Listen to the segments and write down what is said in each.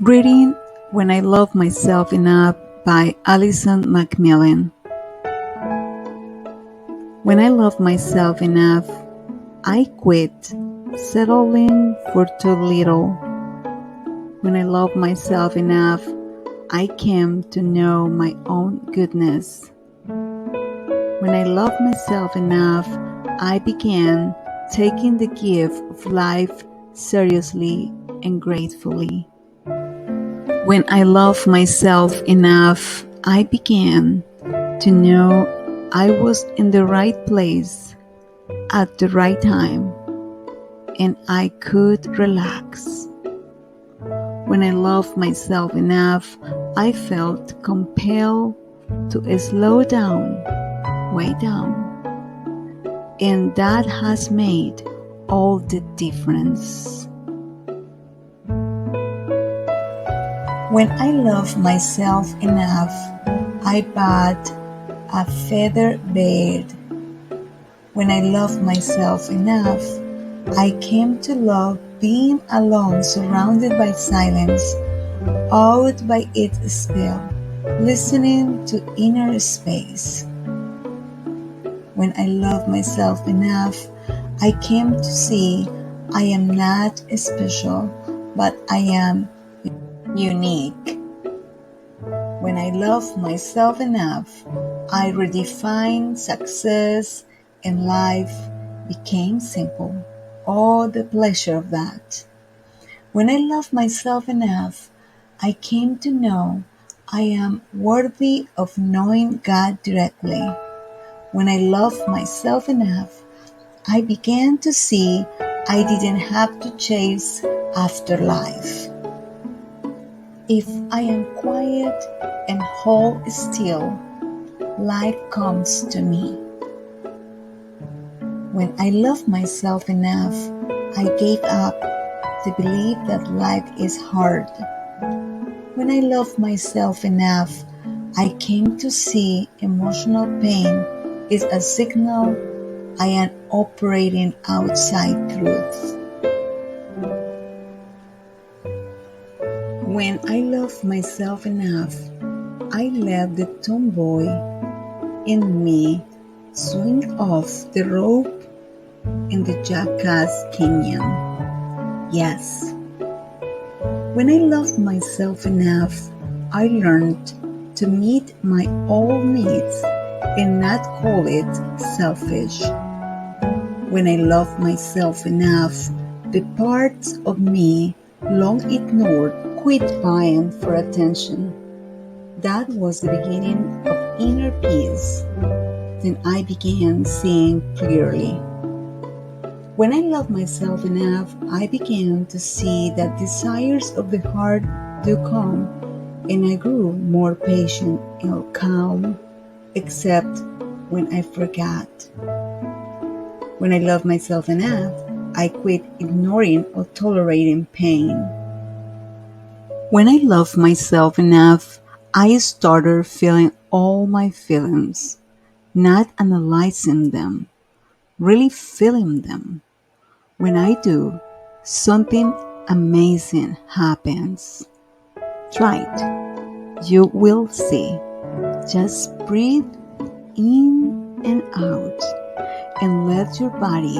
Reading When I Love Myself Enough by Allison McMillen. When I love myself enough, I quit settling for too little. When I love myself enough, I came to know my own goodness. When I love myself enough, I began taking the gift of life seriously and gratefully. When I loved myself enough, I began to know I was in the right place at the right time, and I could relax. When I loved myself enough, I felt compelled to slow down, way down, and that has made all the difference. When I love myself enough, I bought a feather bed. When I love myself enough, I came to love being alone, surrounded by silence, awed by its spell, listening to inner space. When I love myself enough, I came to see I am not special, but I am unique. When I love myself enough, I redefined success and life became simple. Oh, the pleasure of that. When I love myself enough, I came to know I am worthy of knowing God directly. When I love myself enough, I began to see I didn't have to chase after life. If I am quiet and hold still, life comes to me. When I love myself enough, I gave up the belief that life is hard. When I love myself enough, I came to see emotional pain is a signal I am operating outside truth. When I love myself enough, I let the tomboy in me swing off the rope in the Jackass Canyon. Yes. When I loved myself enough, I learned to meet my own needs and not call it selfish. When I loved myself enough, the parts of me long ignored quit vying for attention. That was the beginning of inner peace. Then I began seeing clearly. When I loved myself enough, I began to see that desires of the heart do come, and I grew more patient and calm, except when I forgot. When I loved myself enough, I quit ignoring or tolerating pain. When I loved myself enough, I started feeling all my feelings, not analyzing them, really feeling them. When I do, something amazing happens. Try it. You will see. Just breathe in and out and let your body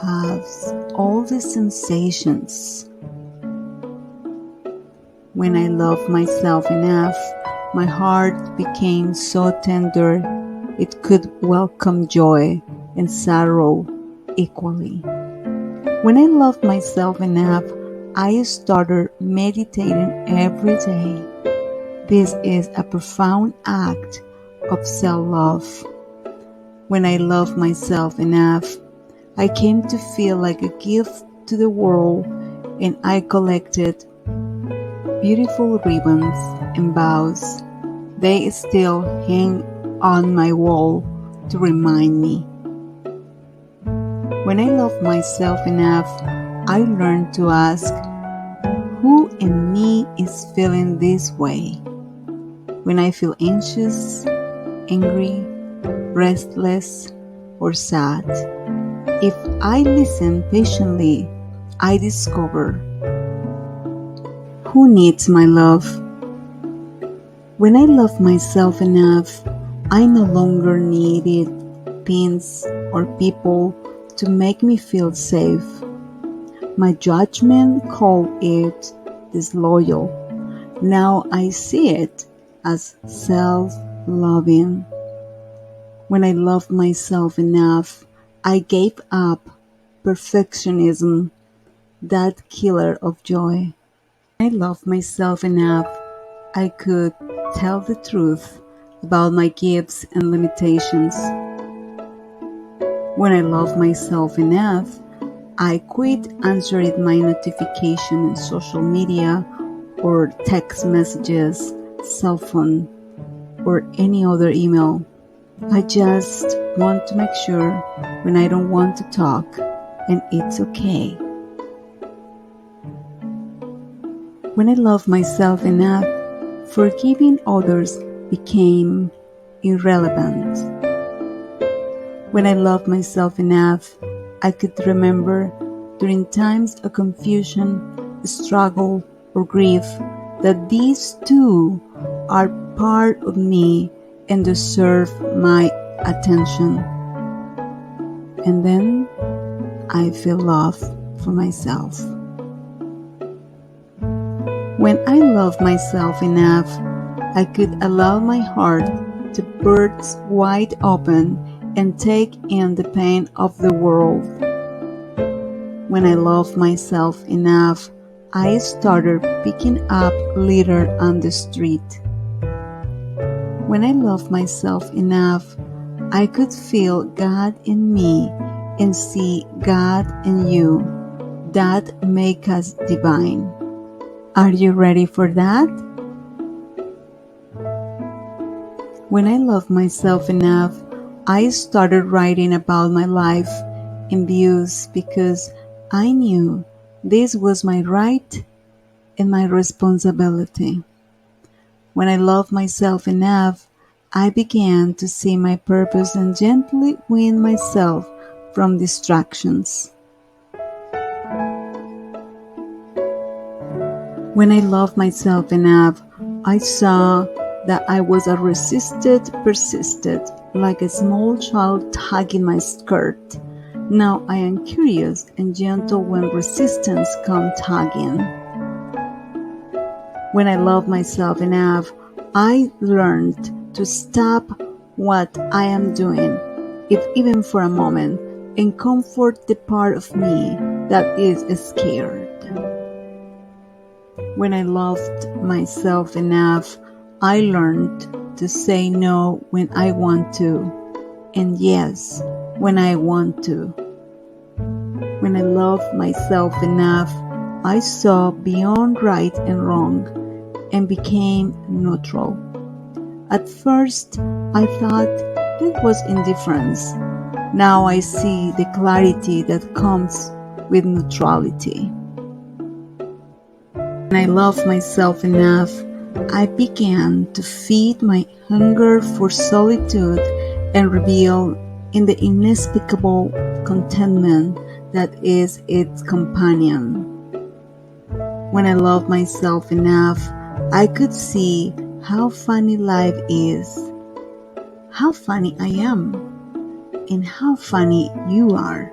have all the sensations. When I loved myself enough, my heart became so tender it could welcome joy and sorrow equally. When I loved myself enough, I started meditating every day. This is a profound act of self-love. When I loved myself enough, I came to feel like a gift to the world, and I collected beautiful ribbons and bows. They still hang on my wall to remind me. When I love myself enough, I learned to ask, who in me is feeling this way? When I feel anxious, angry, restless, or sad, if I listen patiently, I discover Who needs my love? When I love myself enough, I no longer needed things or people to make me feel safe. My judgment called it disloyal. Now I see it as self-loving. When I loved myself enough, I gave up perfectionism, that killer of joy. When I loved myself enough, I could tell the truth about my gifts and limitations. When I loved myself enough, I quit answering my notification in social media or text messages, cell phone, or any other email. I just want to make sure when I don't want to talk, and it's okay. When I love myself enough, forgiving others became irrelevant. When I loved myself enough, I could remember during times of confusion, struggle, or grief that these too are part of me and deserve my attention. And then I feel love for myself. When I love myself enough, I could allow my heart to burst wide open and take in the pain of the world. When I love myself enough, I started picking up litter on the street. When I love myself enough, I could feel God in me and see God in you. That makes us divine. Are you ready for that? When I love myself enough, I started writing about my life in views because I knew this was my right and my responsibility. When I loved myself enough, I began to see my purpose and gently wean myself from distractions. When I loved myself enough, I saw that I was a persisted, like a small child tugging my skirt. Now I am curious and gentle when resistance comes tugging. When I loved myself enough, I learned to stop what I am doing, if even for a moment, and comfort the part of me that is scared. When I loved myself enough, I learned to say no when I want to, and yes when I want to. When I loved myself enough, I saw beyond right and wrong and became neutral. At first, I thought that was indifference. Now I see the clarity that comes with neutrality. When I loved myself enough, I began to feed my hunger for solitude and revel in the inexplicable contentment that is its companion. When I loved myself enough, I could see how funny life is, how funny I am, and how funny you are.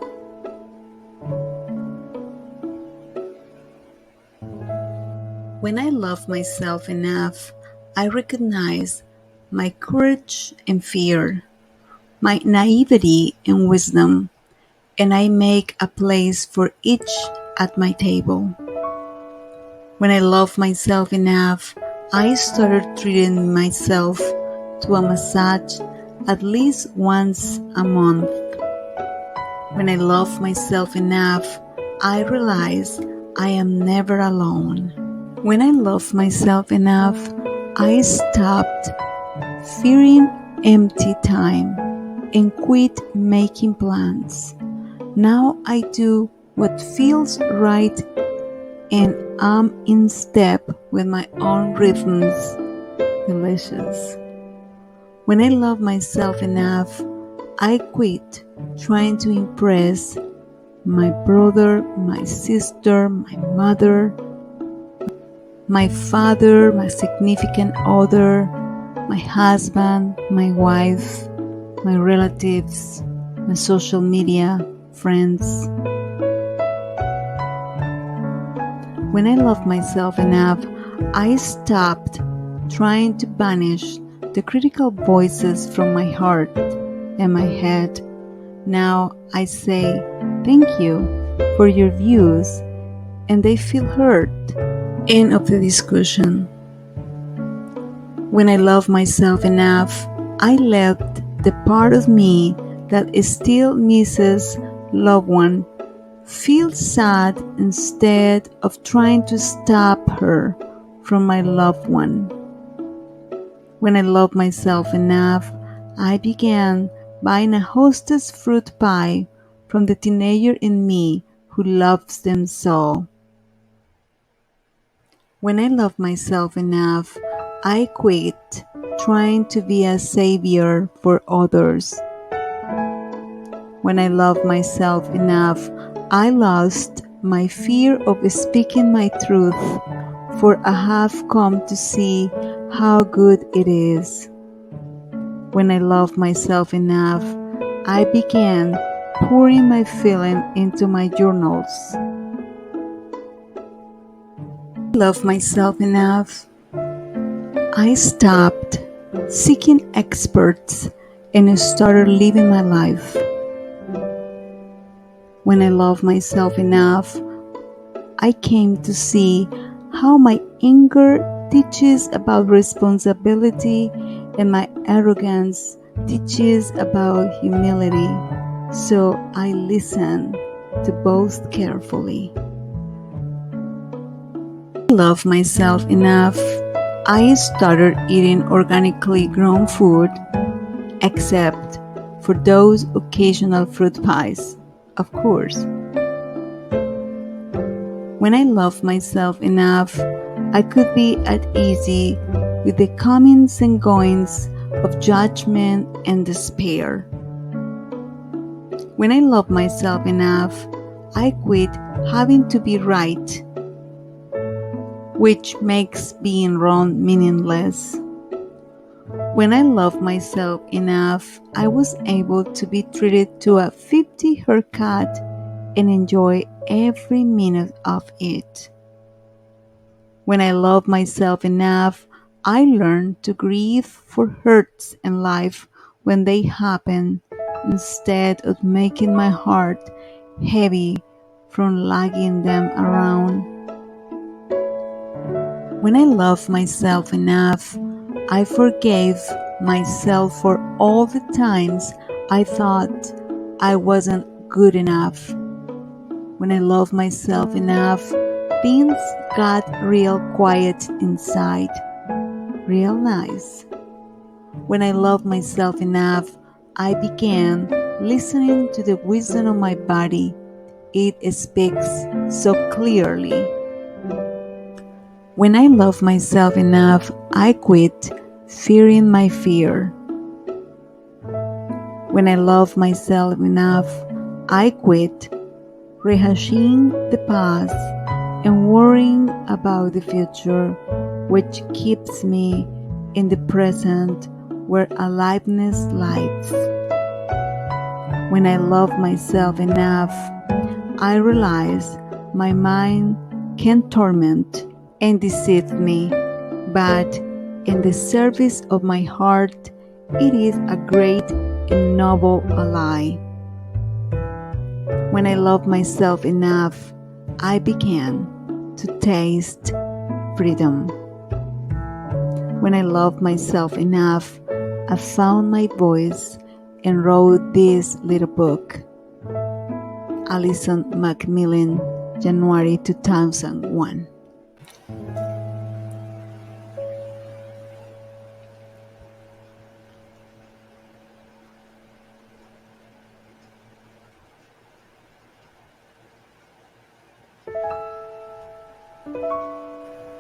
When I love myself enough, I recognize my courage and fear, my naivety and wisdom, and I make a place for each at my table. When I love myself enough, I started treating myself to a massage at least once a month. When I love myself enough, I realize I am never alone. When I love myself enough, I stopped fearing empty time and quit making plans. Now I do what feels right and I'm in step with my own rhythms. Delicious. When I love myself enough, I quit trying to impress my brother, my sister, my mother. my father, my significant other, my husband, my wife, my relatives, my social media, friends. When I love myself enough, I stopped trying to banish the critical voices from my heart and my head. Now I say thank you for your views and they feel heard. End of the discussion. When I love myself enough, I let the part of me that still misses loved one feel sad instead of trying to stop her from my loved one. When I love myself enough, I began buying a Hostess fruit pie from the teenager in me who loves them so. When I love myself enough, I quit trying to be a savior for others. When I love myself enough, I lost my fear of speaking my truth, for I have come to see how good it is. When I love myself enough, I began pouring my feeling into my journals. I love myself enough. I stopped seeking experts and started living my life. When I love myself enough, I came to see how my anger teaches about responsibility and my arrogance teaches about humility. So I listen to both carefully. I love myself enough. I started eating organically grown food, except for those occasional fruit pies, of course. When I love myself enough, I could be at ease with the comings and goings of judgment and despair. When I love myself enough, I quit having to be right, which makes being wrong meaningless. When I love myself enough, I was able to be treated to a 50 haircut and enjoy every minute of it. When I love myself enough, I learned to grieve for hurts in life when they happen, instead of making my heart heavy from lugging them around. When I love myself enough, I forgave myself for all the times I thought I wasn't good enough. When I love myself enough, things got real quiet inside, real nice. When I love myself enough, I began listening to the wisdom of my body. It speaks so clearly. When I love myself enough, I quit fearing my fear. When I love myself enough, I quit rehashing the past and worrying about the future, which keeps me in the present where aliveness lies. When I love myself enough, I realize my mind can torment and deceive me, but in the service of my heart, it is a great and noble ally. When I love myself enough, I began to taste freedom. When I love myself enough, I found my voice and wrote this little book. Allison McMillen, January 2001.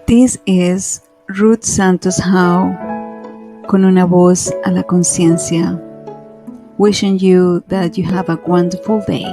This is Ruth Santos Howe, con una voz a la conciencia. Wishing you that you have a wonderful day.